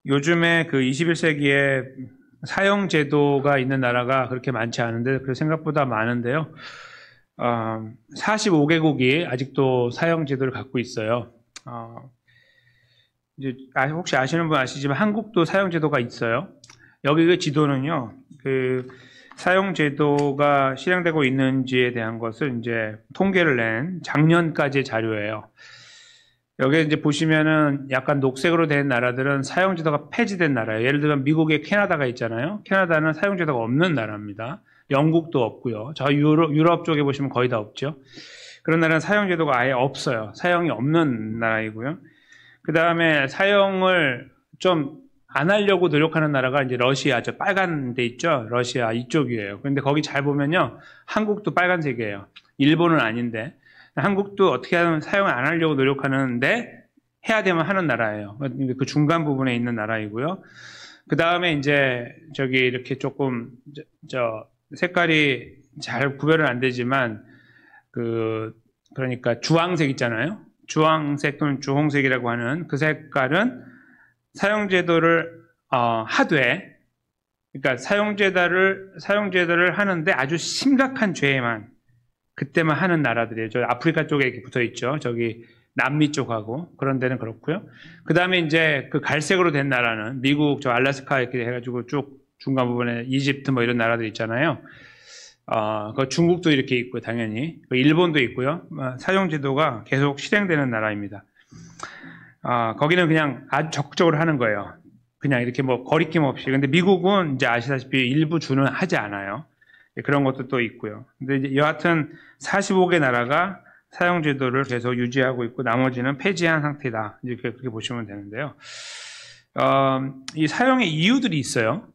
요즘에 그 21세기에 사형 제도가 있는 나라가 그렇게 많지 않은데, 그 생각보다 많은데요. 45개국이 아직도 사형 제도를 갖고 있어요. 이제 혹시 아시는 분 아시지만 한국도 사형 제도가 있어요. 여기 그 지도는요, 그 사형 제도가 실행되고 있는지에 대한 것을 이제 통계를 낸 작년까지의 자료예요. 여기 이제 보시면은 약간 녹색으로 된 나라들은 사형제도가 폐지된 나라예요. 예를 들면 미국에 캐나다가 있잖아요. 캐나다는 사형제도가 없는 나라입니다. 영국도 없고요. 저 유럽 쪽에 보시면 거의 다 없죠. 그런 나라는 사형제도가 아예 없어요. 사형이 없는 나라이고요. 그 다음에 사형을 좀 안 하려고 노력하는 나라가 이제 러시아죠. 빨간 데 있죠. 러시아 이쪽이에요. 그런데 거기 잘 보면요, 한국도 빨간색이에요. 일본은 아닌데. 한국도 어떻게 하면 사용을 안 하려고 노력하는데 해야 되면 하는 나라예요. 그 중간 부분에 있는 나라이고요. 그 다음에 이제 저기 이렇게 조금 색깔이 잘 구별은 안 되지만 그러니까 주황색 있잖아요. 주황색 또는 주홍색이라고 하는 그 색깔은 사형제도를 하되, 그러니까 사형제도를 하는데 아주 심각한 죄에만 그때만 하는 나라들이에요. 저 아프리카 쪽에 이렇게 붙어 있죠. 저기 남미 쪽하고 그런 데는 그렇고요. 그 다음에 이제 그 갈색으로 된 나라는 미국 저 알래스카 이렇게 해가지고 쭉 중간 부분에 이집트 뭐 이런 나라들 있잖아요. 그 중국도 이렇게 있고 당연히 일본도 있고요. 사형제도가 계속 실행되는 나라입니다. 거기는 그냥 아주 적극적으로 하는 거예요. 그냥 이렇게 뭐 거리낌 없이. 근데 미국은 이제 아시다시피 일부 주는 하지 않아요. 그런 것도 또 있고요. 근데 이제 여하튼 45개 나라가 사형제도를 계속 유지하고 있고 나머지는 폐지한 상태다. 이렇게 그렇게 보시면 되는데요. 이 사형의 이유들이 있어요.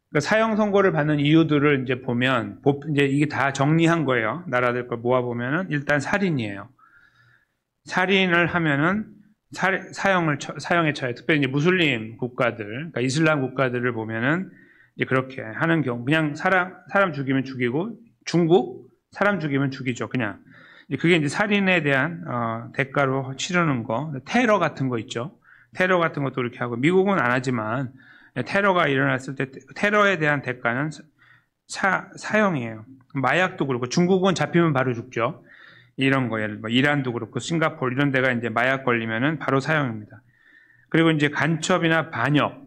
그러니까 사형 선고를 받는 이유들을 이제 보면, 이제 이게 다 정리한 거예요. 나라들 걸 모아보면은 일단 살인이에요. 살인을 하면은 사형에 처해요. 특별히 이제 무슬림 국가들, 그러니까 이슬람 국가들을 보면은 이제 그렇게 하는 경우, 그냥 사람 죽이면 죽이고, 중국 사람 죽이면 죽이죠. 그냥 그게 이제 살인에 대한 대가로 치르는 거, 테러 같은 거 있죠. 테러 같은 것도 이렇게 하고, 미국은 안 하지만 테러가 일어났을 때 테러에 대한 대가는 사형이에요. 마약도 그렇고, 중국은 잡히면 바로 죽죠. 이런 거, 예를 들어 이란도 그렇고 싱가포르 이런 데가 이제 마약 걸리면은 바로 사형입니다. 그리고 이제 간첩이나 반역,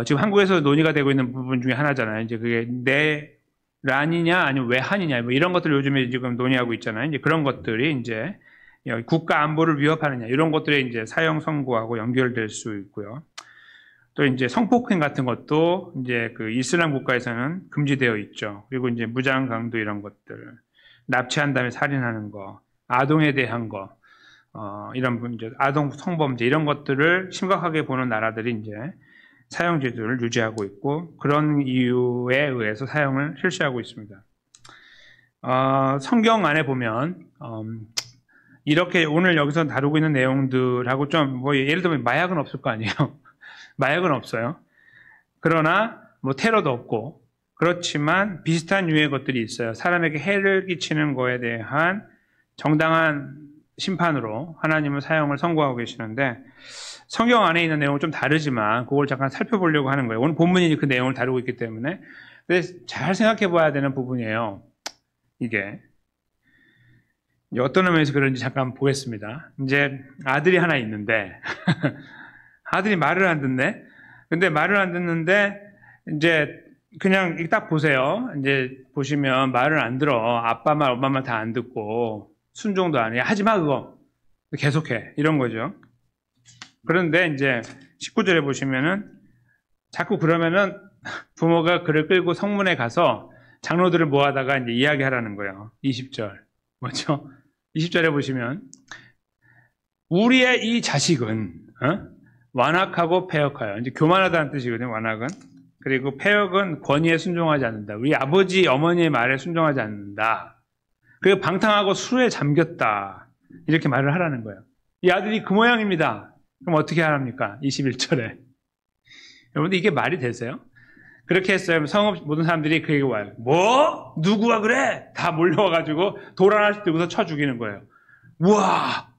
지금 한국에서 논의가 되고 있는 부분 중에 하나잖아요. 이제 그게 내란이냐 아니면 외환이냐 뭐 이런 것들을 요즘에 지금 논의하고 있잖아요. 이제 그런 것들이 이제 국가 안보를 위협하느냐 이런 것들에 이제 사형 선고하고 연결될 수 있고요. 또 이제 성폭행 같은 것도 이제 그 이슬람 국가에서는 금지되어 있죠. 그리고 이제 무장 강도 이런 것들, 납치한 다음에 살인하는 거, 아동에 대한 거, 이런 문제, 아동 성범죄 이런 것들을 심각하게 보는 나라들이 이제 사형 제도를 유지하고 있고 그런 이유에 의해서 사형을 실시하고 있습니다. 성경 안에 보면 이렇게 오늘 여기서 다루고 있는 내용들하고 좀 뭐 예를 들면 마약은 없을 거 아니에요. 마약은 없어요. 그러나 뭐 테러도 없고 그렇지만 비슷한 유의 것들이 있어요. 사람에게 해를 끼치는 거에 대한 정당한 심판으로 하나님은 사형을 선고하고 계시는데 성경 안에 있는 내용은 좀 다르지만 그걸 잠깐 살펴보려고 하는 거예요. 오늘 본문이 그 내용을 다루고 있기 때문에. 근데 잘 생각해 봐야 되는 부분이에요. 이게 어떤 의미에서 그런지 잠깐 보겠습니다. 이제 아들이 하나 있는데 아들이 말을 안 듣네. 근데 말을 안 듣는데 이제 그냥 딱 보세요. 이제 보시면 말을 안 들어. 아빠 말, 엄마 말 다 안 듣고 순종도 안 해. 하지 마 그거. 계속해. 이런 거죠. 그런데 이제 19절에 보시면은 자꾸 그러면은 부모가 그를 끌고 성문에 가서 장로들을 모아다가 이제 이야기하라는 거예요. 20절. 뭐죠? 20절에 보시면 우리의 이 자식은 완악하고 패역하여. 이제 교만하다는 뜻이거든요. 완악은. 그리고 패역은 권위에 순종하지 않는다. 우리 아버지, 어머니의 말에 순종하지 않는다. 그리고 방탕하고 술에 잠겼다. 이렇게 말을 하라는 거예요. 이 아들이 그 모양입니다. 그럼 어떻게 하랍니까? 21절에. 여러분들 이게 말이 되세요? 그렇게 했어요. 성읍 모든 사람들이 그 얘기 와요. 뭐? 누구가 그래? 다 몰려와가지고 돌 하나씩 들고서 쳐 죽이는 거예요. 우와!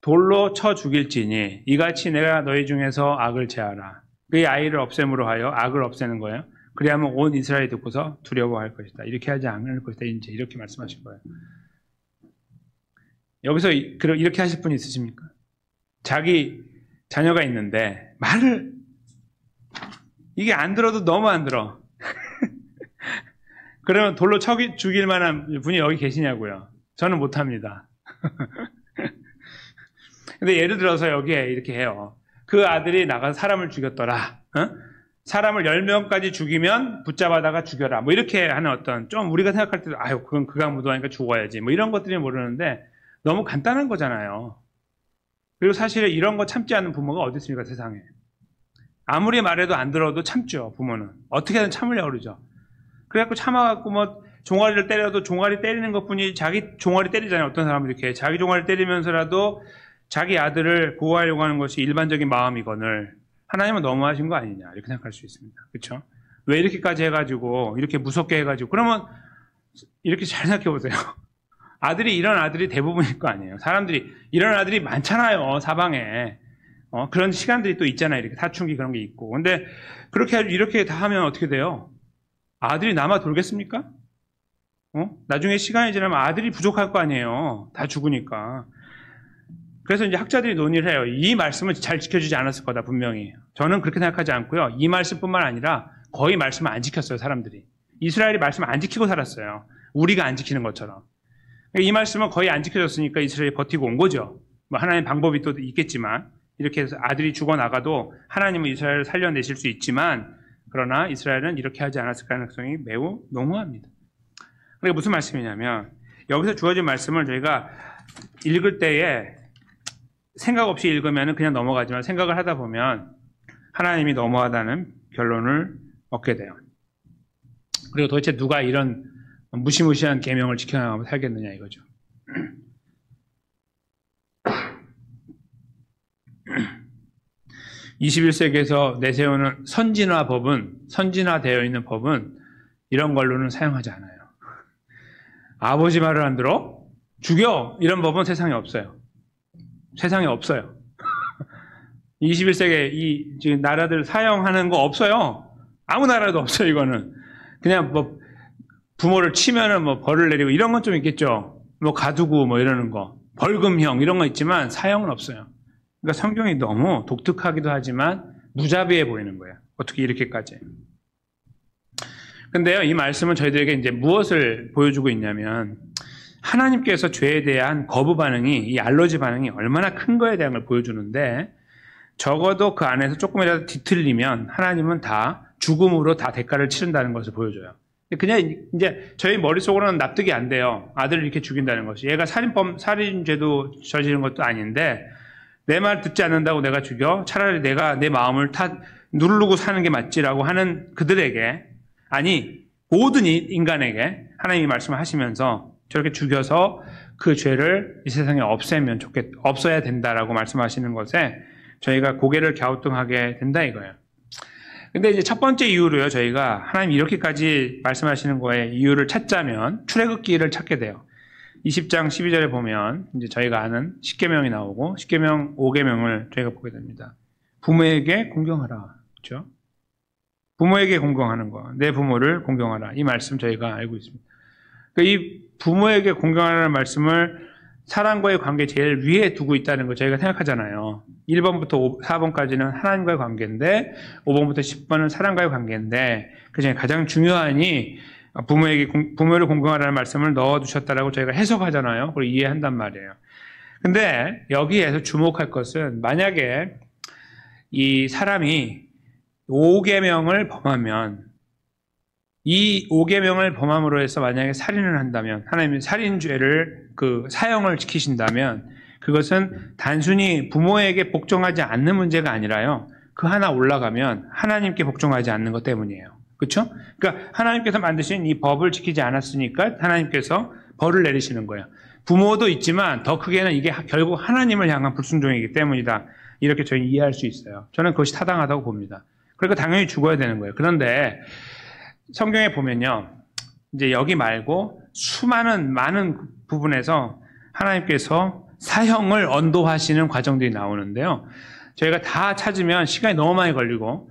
돌로 쳐 죽일지니 이같이 내가 너희 중에서 악을 제하라. 그 아이를 없앰으로 하여 악을 없애는 거예요. 그리하면 온 이스라엘이 듣고서 두려워할 것이다. 이렇게 하지 않을 것이다. 이제 이렇게 말씀하신 거예요. 여기서 이렇게 하실 분 있으십니까? 자기 자녀가 있는데 말을 이게 안 들어도 너무 안 들어. 그러면 돌로 쳐 죽일 만한 분이 여기 계시냐고요? 저는 못합니다. 근데 예를 들어서 여기에 이렇게 해요. 그 아들이 나가서 사람을 죽였더라. 사람을 10명까지 죽이면 붙잡아다가 죽여라. 뭐 이렇게 하는 어떤 좀 우리가 생각할 때도 아유 그건 그가 무도하니까 죽어야지. 뭐 이런 것들이 모르는데 너무 간단한 거잖아요. 그리고 사실 이런 거 참지 않는 부모가 어디 있습니까 세상에. 아무리 말해도 안 들어도 참죠 부모는. 어떻게든 참으려고 그러죠. 그래갖고 참아갖고 뭐 종아리를 때려도 종아리 때리는 것뿐이 자기 종아리 때리잖아요. 어떤 사람은 이렇게 자기 종아리 때리면서라도 자기 아들을 보호하려고 하는 것이 일반적인 마음이거늘 하나님은 너무하신 거 아니냐 이렇게 생각할 수 있습니다. 그렇죠? 왜 이렇게까지 해가지고 이렇게 무섭게 해가지고 그러면 이렇게 잘 생각해 보세요. 아들이 이런 아들이 대부분일 거 아니에요. 사람들이 이런 아들이 많잖아요 사방에. 그런 시간들이 또 있잖아요. 이렇게 사춘기 그런 게 있고. 근데 그렇게 이렇게 다 하면 어떻게 돼요? 아들이 남아 돌겠습니까? 나중에 시간이 지나면 아들이 부족할 거 아니에요. 다 죽으니까. 그래서 이제 학자들이 논의를 해요. 이 말씀은 잘 지켜주지 않았을 거다, 분명히. 저는 그렇게 생각하지 않고요. 이 말씀뿐만 아니라 거의 말씀을 안 지켰어요, 사람들이. 이스라엘이 말씀을 안 지키고 살았어요. 우리가 안 지키는 것처럼. 이 말씀은 거의 안 지켜졌으니까 이스라엘이 버티고 온 거죠. 뭐 하나님 방법이 또 있겠지만, 이렇게 해서 아들이 죽어나가도 하나님은 이스라엘을 살려내실 수 있지만, 그러나 이스라엘은 이렇게 하지 않았을 가능성이 매우 농후합니다. 그러니까 무슨 말씀이냐면, 여기서 주어진 말씀을 저희가 읽을 때에 생각 없이 읽으면 그냥 넘어가지만 생각을 하다 보면 하나님이 너무하다는 결론을 얻게 돼요. 그리고 도대체 누가 이런 무시무시한 계명을 지켜나가며 살겠느냐 이거죠. (21세기에서) 내세우는 선진화되어 있는 법은 이런 걸로는 사용하지 않아요. 아버지 말을 안 들어? 죽여! 이런 법은 세상에 없어요. 세상에 없어요. 21세기에 이 지금 나라들 사용하는 거 없어요. 아무 나라도 없어요, 이거는. 그냥 뭐 부모를 치면은 뭐 벌을 내리고 이런 건 좀 있겠죠. 뭐 가두고 뭐 이러는 거. 벌금형 이런 거 있지만 사형은 없어요. 그러니까 성경이 너무 독특하기도 하지만 무자비해 보이는 거예요. 어떻게 이렇게까지. 근데요, 이 말씀은 저희들에게 이제 무엇을 보여주고 있냐면 하나님께서 죄에 대한 거부 반응이, 이 알러지 반응이 얼마나 큰 거에 대한 걸 보여주는데 적어도 그 안에서 조금이라도 뒤틀리면 하나님은 다 죽음으로 다 대가를 치른다는 것을 보여줘요. 그냥 이제 저희 머릿속으로는 납득이 안 돼요. 아들을 이렇게 죽인다는 것이. 얘가 살인죄도 저지른 것도 아닌데 내 말 듣지 않는다고 내가 죽여? 차라리 내가 내 마음을 다 누르고 사는 게 맞지라고 하는 그들에게, 아니 모든 인간에게 하나님이 말씀을 하시면서 저렇게 죽여서 그 죄를 이 세상에 없어야 된다라고 말씀하시는 것에 저희가 고개를 갸우뚱하게 된다 이거예요. 근데 이제 첫 번째 이유로요, 저희가 하나님 이렇게까지 말씀하시는 거에 이유를 찾자면 출애굽기를 찾게 돼요. 20장 12절에 보면 이제 저희가 아는 10계명이 나오고 10계명 5계명을 저희가 보게 됩니다. 부모에게 공경하라. 그렇죠? 부모에게 공경하는 거. 내 부모를 공경하라. 이 말씀 저희가 알고 있습니다. 그러니까 이 부모에게 공경하라는 말씀을 사람과의 관계 제일 위에 두고 있다는 거 저희가 생각하잖아요. 1번부터 4번까지는 하나님과의 관계인데 5번부터 10번은 사람과의 관계인데 그 중에 가장 중요하니 부모를 공경하라는 말씀을 넣어두셨다라고 저희가 해석하잖아요. 그리고 이해한단 말이에요. 근데 여기에서 주목할 것은 만약에 이 사람이 5계명을 범하면 이 5계명을 범함으로 해서 만약에 살인을 한다면 하나님이 살인죄를 사형을 지키신다면 그것은 단순히 부모에게 복종하지 않는 문제가 아니라요. 그 하나 올라가면 하나님께 복종하지 않는 것 때문이에요. 그렇죠? 그러니까 하나님께서 만드신 이 법을 지키지 않았으니까 하나님께서 벌을 내리시는 거예요. 부모도 있지만 더 크게는 이게 결국 하나님을 향한 불순종이기 때문이다. 이렇게 저희는 이해할 수 있어요. 저는 그것이 타당하다고 봅니다. 그러니까 당연히 죽어야 되는 거예요. 그런데 성경에 보면요, 이제 여기 말고 많은 부분에서 하나님께서 사형을 언도하시는 과정들이 나오는데요. 저희가 다 찾으면 시간이 너무 많이 걸리고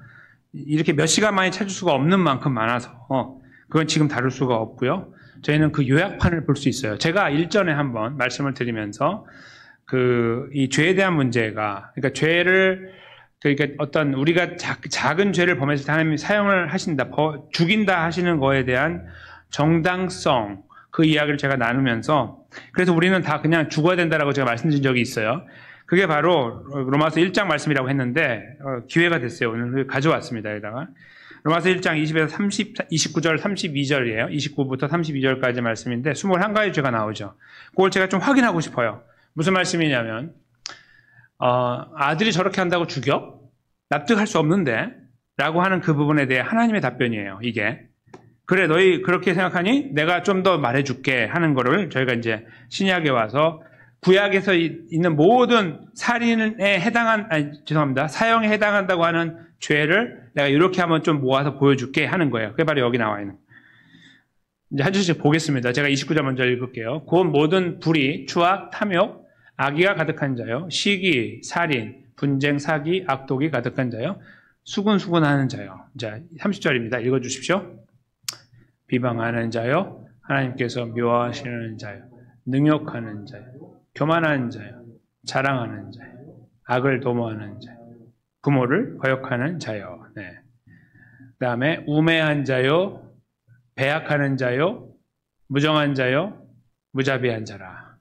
이렇게 몇 시간 만에 찾을 수가 없는 만큼 많아서 그건 지금 다룰 수가 없고요. 저희는 그 요약판을 볼 수 있어요. 제가 일전에 한번 말씀을 드리면서 이 죄에 대한 문제가, 그러니까 죄를, 그러니까 어떤 우리가 작은 죄를 범했을 때 하나님이 사형을 하신다, 죽인다 하시는 거에 대한 정당성, 그 이야기를 제가 나누면서, 그래서 우리는 다 그냥 죽어야 된다라고 제가 말씀드린 적이 있어요. 그게 바로 로마서 1장 말씀이라고 했는데 기회가 됐어요. 오늘 가져왔습니다. 여기다가 로마서 1장 20에서 29절 32절이에요. 29부터 32절까지 말씀인데 21가지 죄가 나오죠. 그걸 제가 좀 확인하고 싶어요. 무슨 말씀이냐면 아들이 저렇게 한다고 죽여? 납득할 수 없는데 라고 하는 그 부분에 대해 하나님의 답변이에요. 이게 그래 너희 그렇게 생각하니 내가 좀 더 말해줄게 하는 거를 저희가 이제 신약에 와서 구약에서 있는 모든 살인에 사형에 해당한다고 하는 죄를 내가 이렇게 한번 좀 모아서 보여줄게 하는 거예요. 그게 바로 여기 나와 있는. 이제 한 줄씩 보겠습니다. 제가 29절 먼저 읽을게요. 곧 모든 불의, 추악, 탐욕, 악의가 가득한 자요. 시기, 살인, 분쟁, 사기, 악독이 가득한 자요. 수군수군하는 자요. 자, 30절입니다. 읽어주십시오. 비방하는 자요. 하나님께서 미워하시는 자요. 능욕하는 자요. 교만하는 자요. 자랑하는 자요. 악을 도모하는 자요. 부모를 거역하는 자요. 네. 그 다음에 우매한 자요. 배약하는 자요. 무정한 자요. 무자비한 자라.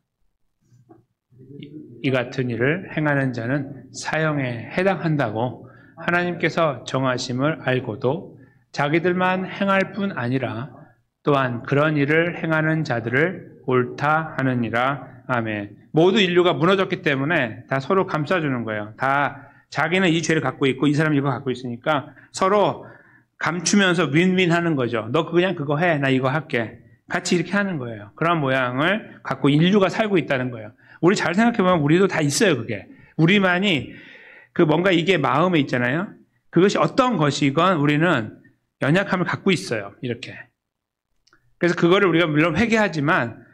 이 같은 일을 행하는 자는 사형에 해당한다고 하나님께서 정하심을 알고도 자기들만 행할 뿐 아니라 또한 그런 일을 행하는 자들을 옳다 하느니라. 아멘. 모두 인류가 무너졌기 때문에 다 서로 감싸주는 거예요. 다 자기는 이 죄를 갖고 있고 이 사람이 이거 갖고 있으니까 서로 감추면서 윈윈 하는 거죠. 너 그냥 그거 해. 나 이거 할게. 같이 이렇게 하는 거예요. 그런 모양을 갖고 인류가 살고 있다는 거예요. 우리 잘 생각해보면 우리도 다 있어요, 그게. 우리만이 뭔가 이게 마음에 있잖아요. 그것이 어떤 것이건 우리는 연약함을 갖고 있어요. 이렇게. 그래서 그거를 우리가 물론 회개하지만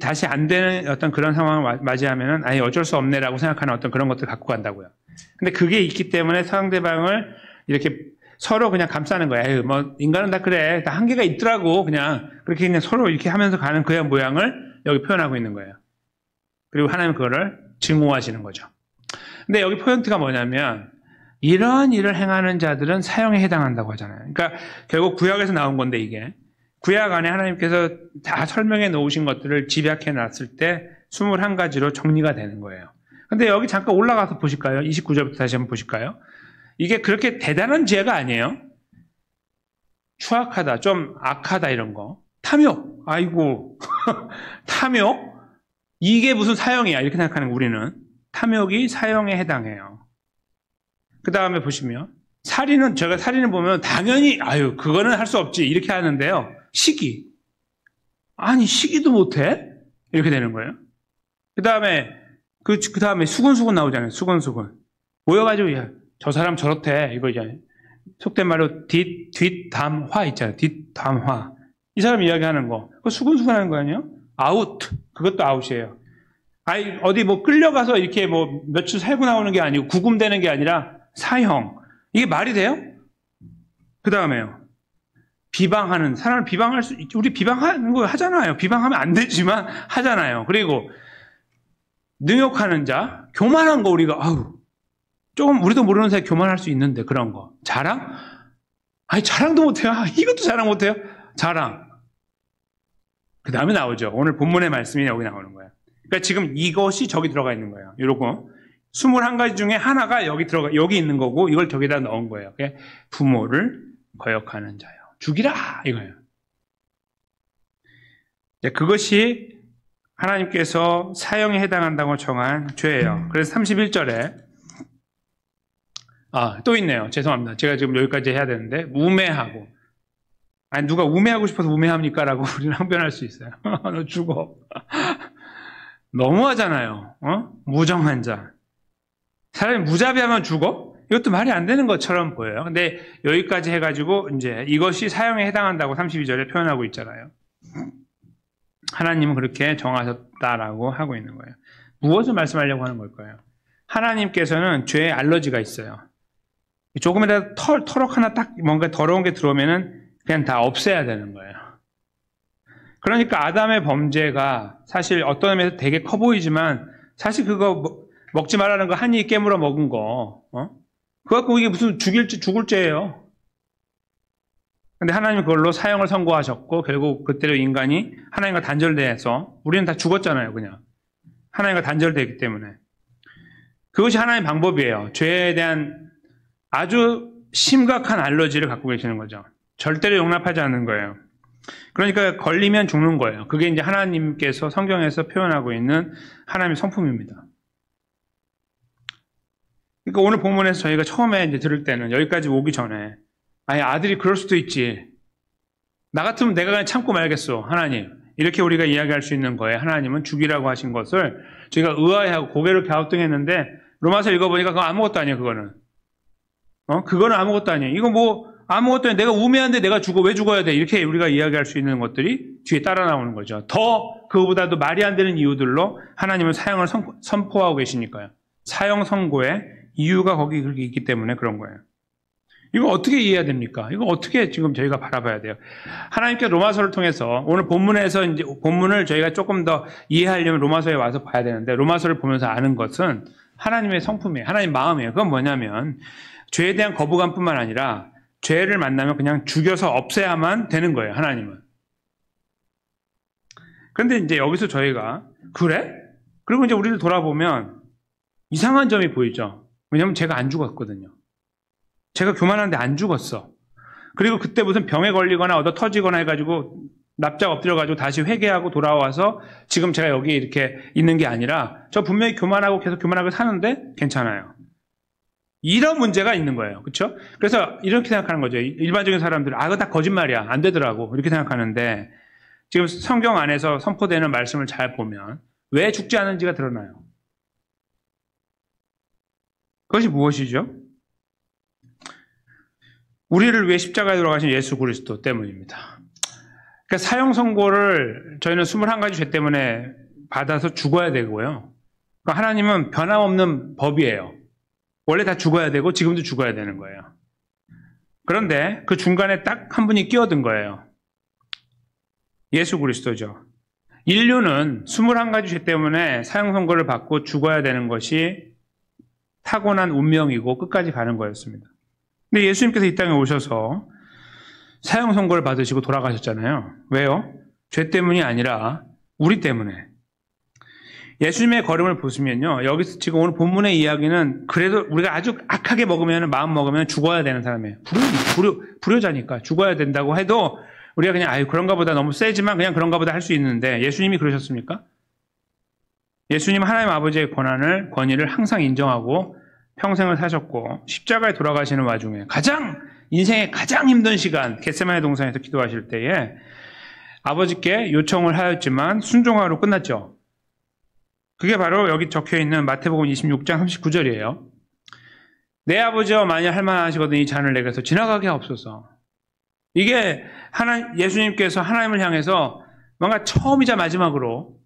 다시 안 되는 어떤 그런 상황을 맞이하면은 아예 어쩔 수 없네라고 생각하는 어떤 그런 것들을 갖고 간다고요. 근데 그게 있기 때문에 상대방을 이렇게 서로 그냥 감싸는 거야. 에휴, 뭐 인간은 다 그래. 다 한계가 있더라고. 그냥 그렇게 그냥 서로 이렇게 하면서 가는 그 모양을 여기 표현하고 있는 거예요. 그리고 하나님은 그거를 증오하시는 거죠. 근데 여기 포인트가 뭐냐면 이런 일을 행하는 자들은 사형에 해당한다고 하잖아요. 그러니까 결국 구약에서 나온 건데 이게 구약 안에 하나님께서 다 설명해 놓으신 것들을 집약해 놨을 때 21가지로 정리가 되는 거예요. 근데 여기 잠깐 올라가서 보실까요? 29절부터 다시 한번 보실까요? 이게 그렇게 대단한 죄가 아니에요. 추악하다, 좀 악하다 이런 거. 탐욕, 아이고 탐욕? 이게 무슨 사형이야 이렇게 생각하는 거 우리는. 탐욕이 사형에 해당해요. 그 다음에 보시면 제가 살인을 보면 당연히 아유 그거는 할 수 없지 이렇게 하는데요. 시기. 아니 시기도 못해? 이렇게 되는 거예요. 그 다음에 그 다음에 수근수근 나오잖아요. 수근수근. 모여가지고 야, 저 사람 저렇대. 이거 이제 속된 말로 뒷담화 있잖아요. 뒷담화. 이 사람 이야기하는 거. 그거 수근수근 하는 거 아니에요? 아웃. 그것도 아웃이에요. 아니 어디 뭐 끌려가서 이렇게 뭐 며칠 살고 나오는 게 아니고 구금되는 게 아니라 사형. 이게 말이 돼요? 그 다음에요. 비방하는 사람을 비방할 수 우리 비방하는 거 하잖아요. 비방하면 안 되지만 하잖아요. 그리고 능욕하는 자, 교만한 거 우리가 조금 우리도 모르는 사이에 교만할 수 있는데 그런 거. 자랑? 아니 자랑도 못해요. 이것도 자랑 못해요. 자랑. 그 다음에 나오죠. 오늘 본문의 말씀이 여기 나오는 거예요. 그러니까 지금 이것이 저기 들어가 있는 거예요. 이러고 21가지 중에 하나가 여기 있는 거고 이걸 저기다 넣은 거예요. 부모를 거역하는 자요. 죽이라 이거예요. 그것이 하나님께서 사형에 해당한다고 정한 죄예요. 그래서 31절에 또 있네요. 죄송합니다. 제가 지금 여기까지 해야 되는데 우매하고 아니 누가 우매하고 싶어서 우매합니까? 라고 우리는 항변할 수 있어요. 너 죽어. 너무하잖아요. 무정한 자. 사람이 무자비하면 죽어? 이것도 말이 안 되는 것처럼 보여요. 근데 여기까지 해가지고 이제 이것이 사형에 해당한다고 32절에 표현하고 있잖아요. 하나님은 그렇게 정하셨다라고 하고 있는 거예요. 무엇을 말씀하려고 하는 걸까요? 하나님께서는 죄에 알러지가 있어요. 조금이라도 털럭 하나 딱 뭔가 더러운 게 들어오면은 그냥 다 없애야 되는 거예요. 그러니까 아담의 범죄가 사실 어떤 의미에서 되게 커 보이지만 사실 그거 먹지 말라는 거 한 입 깨물어 먹은 거, 그거 갖고 이게 무슨 죽을 죄예요. 근데 하나님은 그걸로 사형을 선고하셨고 결국 그때로 인간이 하나님과 단절돼서 우리는 다 죽었잖아요, 그냥. 하나님과 단절되기 때문에. 그것이 하나님의 방법이에요. 죄에 대한 아주 심각한 알러지를 갖고 계시는 거죠. 절대로 용납하지 않는 거예요. 그러니까 걸리면 죽는 거예요. 그게 이제 하나님께서 성경에서 표현하고 있는 하나님의 성품입니다. 그러니까 오늘 본문에서 저희가 처음에 이제 들을 때는 여기까지 오기 전에 아니 아들이 그럴 수도 있지. 나 같으면 내가 그냥 참고 말겠어. 하나님. 이렇게 우리가 이야기할 수 있는 거예요. 하나님은 죽이라고 하신 것을 저희가 의아해하고 고개를 갸우뚱했는데 로마서 읽어보니까 그건 아무것도 아니에요. 그거는. 그거는 아무것도 아니에요. 이거 뭐 아무것도 아니에요. 내가 우매한데 내가 죽어. 왜 죽어야 돼? 이렇게 우리가 이야기할 수 있는 것들이 뒤에 따라 나오는 거죠. 더 그거보다도 말이 안 되는 이유들로 하나님은 사형을 선포하고 계시니까요. 사형 선고의 이유가 거기 그렇게 있기 때문에 그런 거예요. 이거 어떻게 이해해야 됩니까? 이거 어떻게 지금 저희가 바라봐야 돼요? 하나님께 로마서를 통해서 오늘 본문에서 이제 본문을 저희가 조금 더 이해하려면 로마서에 와서 봐야 되는데 로마서를 보면서 아는 것은 하나님의 성품이에요. 하나님 마음이에요. 그건 뭐냐면 죄에 대한 거부감뿐만 아니라 죄를 만나면 그냥 죽여서 없애야만 되는 거예요. 하나님은. 그런데 이제 여기서 저희가 그래? 그리고 이제 우리를 돌아보면 이상한 점이 보이죠. 왜냐하면 제가 안 죽었거든요. 제가 교만한데 안 죽었어. 그리고 그때 무슨 병에 걸리거나 얻어 터지거나 해가지고 납작 엎드려가지고 다시 회개하고 돌아와서 지금 제가 여기 이렇게 있는 게 아니라 저 분명히 교만하고 계속 교만하게 사는데 괜찮아요. 이런 문제가 있는 거예요. 그렇죠? 그래서 이렇게 생각하는 거죠. 일반적인 사람들은 그거 다 거짓말이야. 안 되더라고. 이렇게 생각하는데 지금 성경 안에서 선포되는 말씀을 잘 보면 왜 죽지 않은지가 드러나요. 그것이 무엇이죠? 우리를 위해 십자가에 돌아가신 예수 그리스도 때문입니다. 그러니까 사형 선고를 저희는 21가지 죄 때문에 받아서 죽어야 되고요. 그러니까 하나님은 변함없는 법이에요. 원래 다 죽어야 되고 지금도 죽어야 되는 거예요. 그런데 그 중간에 딱 한 분이 끼어든 거예요. 예수 그리스도죠. 인류는 21가지 죄 때문에 사형 선고를 받고 죽어야 되는 것이 타고난 운명이고 끝까지 가는 거였습니다. 근데 예수님께서 이 땅에 오셔서 사형 선고를 받으시고 돌아가셨잖아요. 왜요? 죄 때문이 아니라 우리 때문에. 예수님의 걸음을 보시면요. 여기서 지금 오늘 본문의 이야기는 그래도 우리가 아주 악하게 먹으면 마음 먹으면 죽어야 되는 사람이에요. 불효자니까 죽어야 된다고 해도 우리가 그냥 아유 그런가 보다 너무 세지만 그냥 그런가 보다 할 수 있는데 예수님이 그러셨습니까? 예수님은 하나님 아버지의 권위를 항상 인정하고 평생을 사셨고 십자가에 돌아가시는 와중에 인생의 가장 힘든 시간 겟세마네 동산에서 기도하실 때에 아버지께 요청을 하였지만 순종하로 끝났죠. 그게 바로 여기 적혀있는 마태복음 26장 39절이에요. 내 아버지와 만일 할만하시거든 이 잔을 내게서 지나가게 하옵소서. 이게 예수님께서 하나님을 향해서 뭔가 처음이자 마지막으로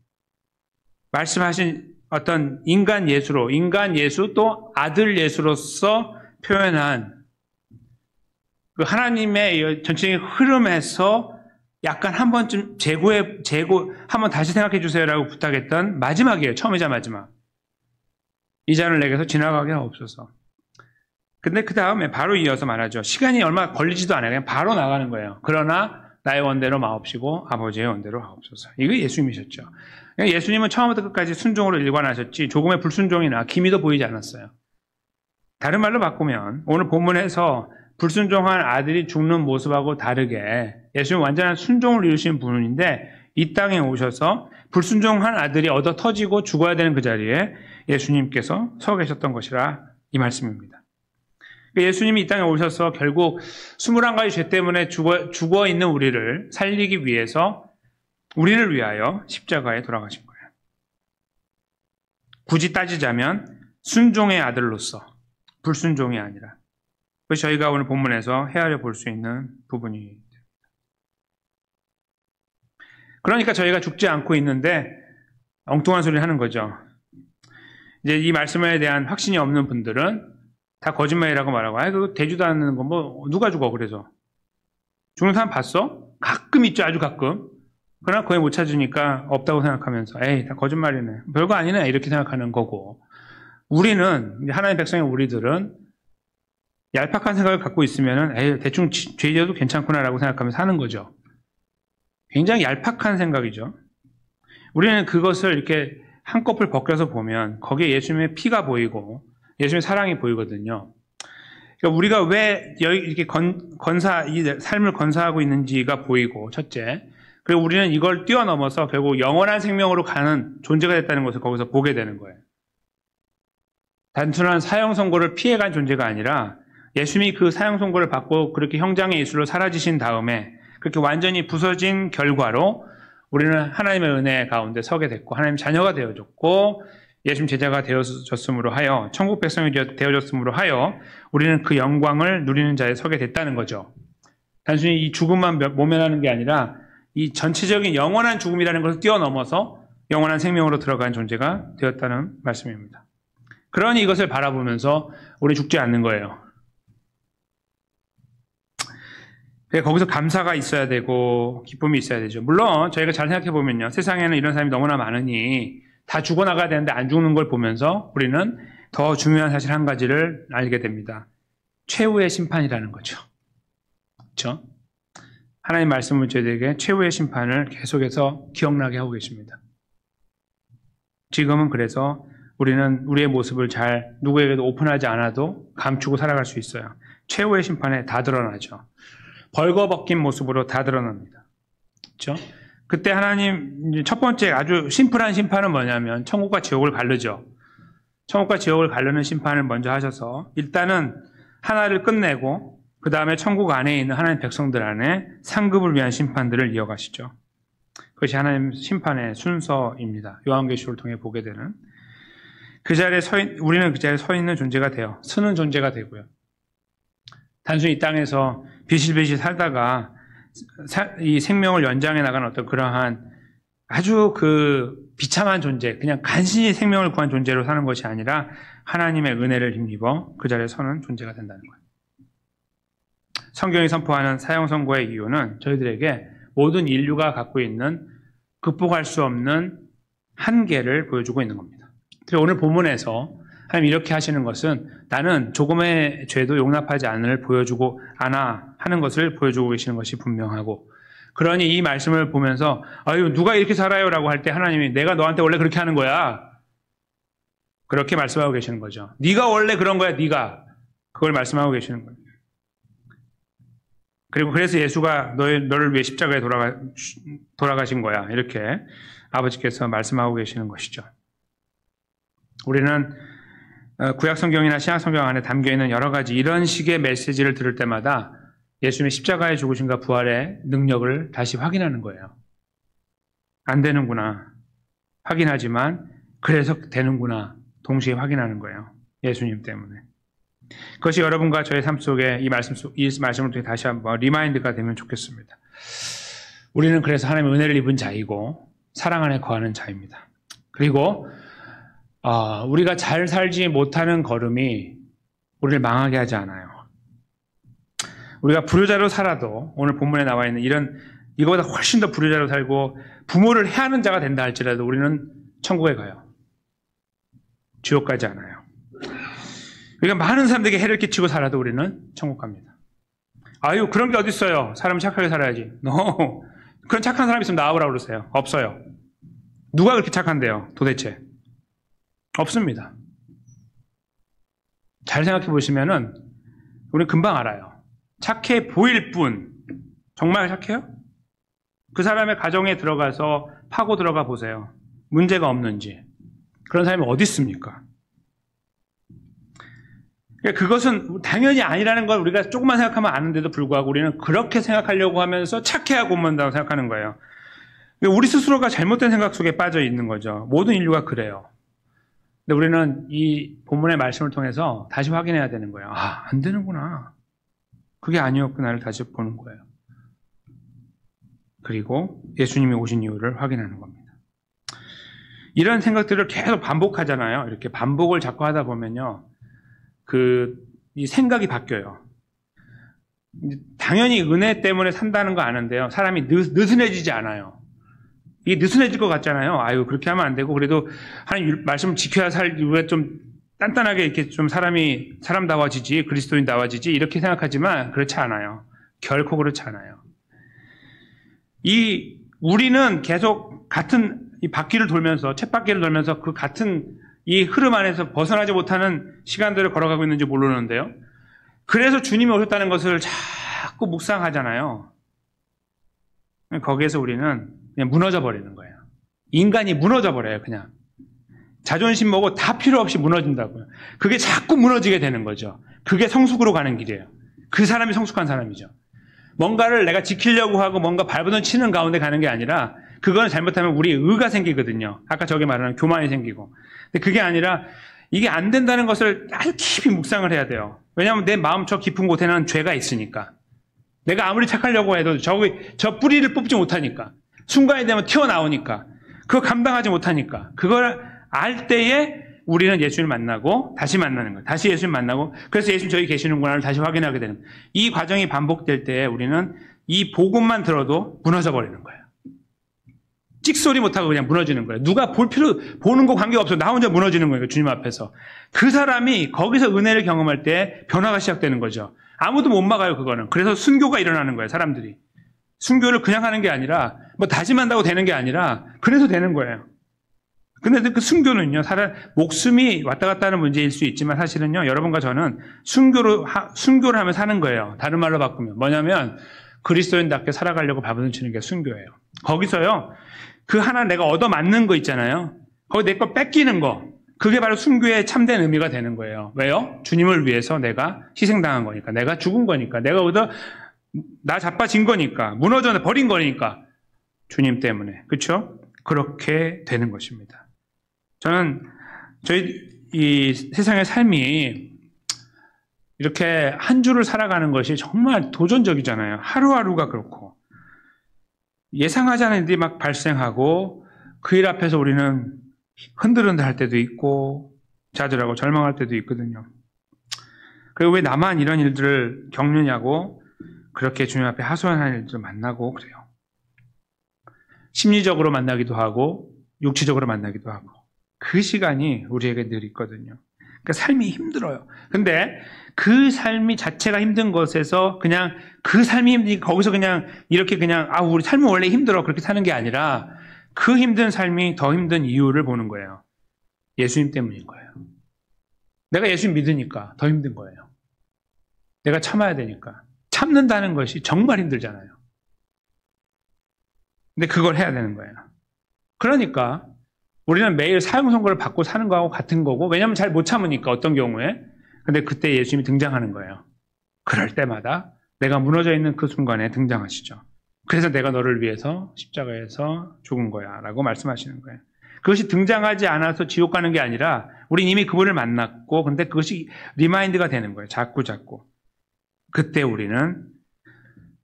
말씀하신 어떤 인간 예수 또 아들 예수로서 표현한 그 하나님의 전체적인 흐름에서 약간 한 번쯤 한번 다시 생각해 주세요라고 부탁했던 마지막이에요. 처음이자 마지막. 이 잔을 내게서 지나가게 하옵소서. 근데 그 다음에 바로 이어서 말하죠. 시간이 얼마 걸리지도 않아요. 그냥 바로 나가는 거예요. 그러나 나의 원대로 마옵시고 아버지의 원대로 하옵소서. 이거 예수님이셨죠. 예수님은 처음부터 끝까지 순종으로 일관하셨지 조금의 불순종이나 기미도 보이지 않았어요. 다른 말로 바꾸면 오늘 본문에서 불순종한 아들이 죽는 모습하고 다르게 예수님은 완전한 순종을 이루신 분인데 이 땅에 오셔서 불순종한 아들이 얻어 터지고 죽어야 되는 그 자리에 예수님께서 서 계셨던 것이라 이 말씀입니다. 예수님이 이 땅에 오셔서 결국 21가지 죄 때문에 죽어 있는 우리를 살리기 위해서 우리를 위하여 십자가에 돌아가신 거예요. 굳이 따지자면 순종의 아들로서 불순종이 아니라 그래서 저희가 오늘 본문에서 헤아려 볼 수 있는 부분이 그러니까 저희가 죽지 않고 있는데 엉뚱한 소리 하는 거죠. 이제 이 말씀에 대한 확신이 없는 분들은 다 거짓말이라고 말하고, 그거 되지도 않는 거, 뭐, 누가 죽어, 그래서. 죽는 사람 봤어? 가끔 있죠, 아주 가끔. 그러나 거의 못 찾으니까 없다고 생각하면서, 에이, 다 거짓말이네. 별거 아니네. 이렇게 생각하는 거고. 우리는, 하나님의 백성의 우리들은 얄팍한 생각을 갖고 있으면은, 에이, 대충 죄 지어도 괜찮구나라고 생각하면서 사는 거죠. 굉장히 얄팍한 생각이죠. 우리는 그것을 이렇게 한꺼풀 벗겨서 보면 거기에 예수님의 피가 보이고 예수님의 사랑이 보이거든요. 그러니까 우리가 왜 이렇게 이 삶을 건사하고 있는지가 보이고, 첫째. 그리고 우리는 이걸 뛰어넘어서 결국 영원한 생명으로 가는 존재가 됐다는 것을 거기서 보게 되는 거예요. 단순한 사형 선고를 피해간 존재가 아니라 예수님이 그 사형 선고를 받고 그렇게 형장의 예수로 사라지신 다음에 그렇게 완전히 부서진 결과로 우리는 하나님의 은혜 가운데 서게 됐고 하나님 자녀가 되어졌고 예수님 제자가 되어졌음으로 하여 천국 백성이 되어졌음으로 하여 우리는 그 영광을 누리는 자에 서게 됐다는 거죠. 단순히 이 죽음만 모면하는 게 아니라 이 전체적인 영원한 죽음이라는 것을 뛰어넘어서 영원한 생명으로 들어간 존재가 되었다는 말씀입니다. 그러니 이것을 바라보면서 우리 죽지 않는 거예요. 거기서 감사가 있어야 되고 기쁨이 있어야 되죠. 물론 저희가 잘 생각해 보면요, 세상에는 이런 사람이 너무나 많으니 다 죽어나가야 되는데 안 죽는 걸 보면서 우리는 더 중요한 사실 한 가지를 알게 됩니다. 최후의 심판이라는 거죠. 그렇죠? 하나님 말씀은 저희에게 최후의 심판을 계속해서 기억나게 하고 계십니다. 지금은 그래서 우리는 우리의 모습을 잘 누구에게도 오픈하지 않아도 감추고 살아갈 수 있어요. 최후의 심판에 다 드러나죠. 벌거벗긴 모습으로 다 드러납니다. 그렇죠? 그때 하나님 첫 번째 아주 심플한 심판은 뭐냐면 천국과 지옥을 가르죠. 천국과 지옥을 가르는 심판을 먼저 하셔서 일단은 하나를 끝내고 그 다음에 천국 안에 있는 하나님 백성들 안에 상급을 위한 심판들을 이어가시죠. 그것이 하나님 심판의 순서입니다. 요한계시록을 통해 보게 되는 그 자리에 우리는 그 자리에 서 있는 존재가 돼요. 서는 존재가 되고요. 단순히 이 땅에서 비실비실 살다가 이 생명을 연장해 나가는 어떤 그러한 아주 그 비참한 존재, 그냥 간신히 생명을 구한 존재로 사는 것이 아니라 하나님의 은혜를 힘입어 그 자리에 서는 존재가 된다는 거예요. 성경이 선포하는 사형 선고의 이유는 저희들에게 모든 인류가 갖고 있는 극복할 수 없는 한계를 보여주고 있는 겁니다. 그래서 오늘 본문에서 하나님 이렇게 하시는 것은 나는 조금의 죄도 용납하지 않을 보여주고 않아 하는 것을 보여주고 계시는 것이 분명하고, 그러니 이 말씀을 보면서 아유 누가 이렇게 살아요 라고 할 때 하나님이 내가 너한테 원래 그렇게 하는 거야 그렇게 말씀하고 계시는 거죠. 네가 원래 그런 거야. 네가 그걸 말씀하고 계시는 거예요. 그리고 그래서 예수가 너를 위해 십자가에 돌아가신 거야 이렇게 아버지께서 말씀하고 계시는 것이죠. 우리는 구약 성경이나 신약 성경 안에 담겨있는 여러 가지 이런 식의 메시지를 들을 때마다 예수님의 십자가의 죽으심과 부활의 능력을 다시 확인하는 거예요. 안 되는구나. 확인하지만 그래서 되는구나. 동시에 확인하는 거예요. 예수님 때문에. 그것이 여러분과 저의 삶 속에 이 말씀을 통해 다시 한번 리마인드가 되면 좋겠습니다. 우리는 그래서 하나님의 은혜를 입은 자이고 사랑 안에 거하는 자입니다. 그리고 우리가 잘 살지 못하는 걸음이 우리를 망하게 하지 않아요. 우리가 불효자로 살아도 오늘 본문에 나와 있는 이거보다 훨씬 더 불효자로 살고 부모를 해하는 자가 된다 할지라도 우리는 천국에 가요. 지옥 가지 않아요. 그러니까 많은 사람들에게 해를 끼치고 살아도 우리는 천국 갑니다. 아유 그런 게 어디 있어요. 사람은 착하게 살아야지. No. 그런 착한 사람 있으면 나와보라고 그러세요. 없어요. 누가 그렇게 착한데요 도대체? 없습니다. 잘 생각해 보시면은 우리 금방 알아요. 착해 보일 뿐 정말 착해요? 그 사람의 가정에 들어가서 파고 들어가 보세요. 문제가 없는지. 그런 사람이 어디 있습니까? 그것은 당연히 아니라는 걸 우리가 조금만 생각하면 아는데도 불구하고 우리는 그렇게 생각하려고 하면서 착해하고 온다고 생각하는 거예요. 우리 스스로가 잘못된 생각 속에 빠져 있는 거죠. 모든 인류가 그래요. 근데 우리는 이 본문의 말씀을 통해서 다시 확인해야 되는 거예요. 안 되는구나. 그게 아니었구나를 다시 보는 거예요. 그리고 예수님이 오신 이유를 확인하는 겁니다. 이런 생각들을 계속 반복하잖아요. 이렇게 반복을 자꾸 하다 보면요. 이 생각이 바뀌어요. 당연히 은혜 때문에 산다는 거 아는데요. 사람이 느슨해지지 않아요. 이게 느슨해질 것 같잖아요. 아유, 그렇게 하면 안 되고, 그래도 하나님 말씀을 지켜야 왜 좀 단단하게 이렇게 좀 사람다워지지, 그리스도인다워지지, 이렇게 생각하지만 그렇지 않아요. 결코 그렇지 않아요. 우리는 계속 같은 이 바퀴를 돌면서, 쳇바퀴를 돌면서 그 같은 이 흐름 안에서 벗어나지 못하는 시간들을 걸어가고 있는지 모르는데요. 그래서 주님이 오셨다는 것을 자꾸 묵상하잖아요. 거기에서 우리는 그냥 무너져 버리는 거예요. 인간이 무너져 버려요, 그냥. 자존심 뭐고 다 필요 없이 무너진다고요. 그게 자꾸 무너지게 되는 거죠. 그게 성숙으로 가는 길이에요. 그 사람이 성숙한 사람이죠. 뭔가를 내가 지키려고 하고 뭔가 발버둥 치는 가운데 가는 게 아니라 그거는 잘못하면 우리 의가 생기거든요. 아까 저기 말하는 교만이 생기고. 근데 그게 아니라 이게 안 된다는 것을 아주 깊이 묵상을 해야 돼요. 왜냐하면 내 마음 저 깊은 곳에는 죄가 있으니까. 내가 아무리 착하려고 해도 저 뿌리를 뽑지 못하니까. 순간이 되면 튀어나오니까. 그거 감당하지 못하니까. 그걸 알 때에 우리는 예수님을 만나고 다시 만나는 거예요. 다시 예수님 만나고 그래서 예수님 저기 계시는구나를 다시 확인하게 되는 거예요. 이 과정이 반복될 때에 우리는 이 복음만 들어도 무너져 버리는 거예요. 찍소리 못하고 그냥 무너지는 거예요. 누가 보는 거 관계없어. 나 혼자 무너지는 거예요. 주님 앞에서. 그 사람이 거기서 은혜를 경험할 때 변화가 시작되는 거죠. 아무도 못 막아요, 그거는. 그래서 순교가 일어나는 거예요, 사람들이. 순교를 그냥 하는 게 아니라 뭐 다짐한다고 되는 게 아니라 그래서 되는 거예요. 근데 그 순교는요, 사람 목숨이 왔다 갔다 하는 문제일 수 있지만 사실은요, 여러분과 저는 순교를 하면 사는 거예요. 다른 말로 바꾸면. 뭐냐면 그리스도인답게 살아가려고 발버둥 치는 게 순교예요. 거기서요, 그 하나 내가 얻어맞는 거 있잖아요. 거기 내 거 뺏기는 거. 그게 바로 순교의 참된 의미가 되는 거예요. 왜요? 주님을 위해서 내가 희생당한 거니까. 내가 죽은 거니까. 나 자빠진 거니까. 무너져 버린 거니까. 주님 때문에. 그렇죠? 그렇게 되는 것입니다. 저는 이 세상의 삶이 이렇게 한 주를 살아가는 것이 정말 도전적이잖아요. 하루하루가 그렇고. 예상하지 않은 일이 막 발생하고 그 일 앞에서 우리는 흔들흔들 할 때도 있고 좌절하고 절망할 때도 있거든요. 그리고 왜 나만 이런 일들을 겪느냐고 그렇게 주님 앞에 하소연하는 일들을 만나고 그래요. 심리적으로 만나기도 하고 육체적으로 만나기도 하고 그 시간이 우리에게 늘 있거든요. 그러니까 삶이 힘들어요. 근데 그 삶이 자체가 힘든 것에서 그냥 그 삶이 힘드니까 거기서 그냥 이렇게 그냥 우리 삶은 원래 힘들어 그렇게 사는 게 아니라 그 힘든 삶이 더 힘든 이유를 보는 거예요. 예수님 때문인 거예요. 내가 예수님 믿으니까 더 힘든 거예요. 내가 참아야 되니까. 참는다는 것이 정말 힘들잖아요. 근데 그걸 해야 되는 거예요. 그러니까 우리는 매일 사형 선고를 받고 사는 거하고 같은 거고 왜냐하면 잘 못 참으니까 어떤 경우에. 근데 그때 예수님이 등장하는 거예요. 그럴 때마다 내가 무너져 있는 그 순간에 등장하시죠. 그래서 내가 너를 위해서 십자가에서 죽은 거야 라고 말씀하시는 거예요. 그것이 등장하지 않아서 지옥 가는 게 아니라 우린 이미 그분을 만났고 근데 그것이 리마인드가 되는 거예요. 자꾸. 그때 우리는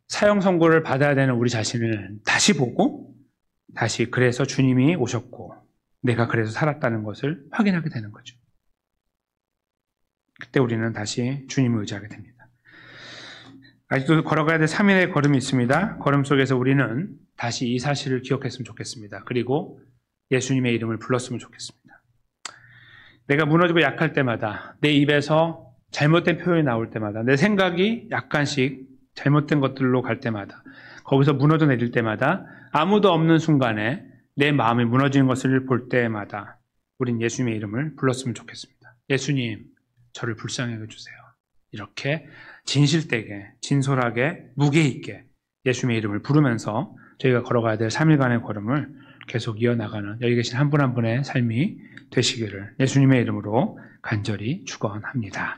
사형 선고를 받아야 되는 우리 자신을 다시 보고 다시 그래서 주님이 오셨고 내가 그래서 살았다는 것을 확인하게 되는 거죠. 그때 우리는 다시 주님을 의지하게 됩니다. 아직도 걸어가야 될 3일의 걸음이 있습니다. 걸음 속에서 우리는 다시 이 사실을 기억했으면 좋겠습니다. 그리고 예수님의 이름을 불렀으면 좋겠습니다. 내가 무너지고 약할 때마다 내 입에서 잘못된 표현이 나올 때마다 내 생각이 약간씩 잘못된 것들로 갈 때마다 거기서 무너져 내릴 때마다 아무도 없는 순간에 내 마음이 무너지는 것을 볼 때마다 우린 예수님의 이름을 불렀으면 좋겠습니다. 예수님, 저를 불쌍히 여겨주세요. 이렇게 진실되게, 진솔하게, 무게 있게 예수님의 이름을 부르면서 저희가 걸어가야 될 3일간의 걸음을 계속 이어나가는 여기 계신 한 분 한 분의 삶이 되시기를 예수님의 이름으로 간절히 축원합니다.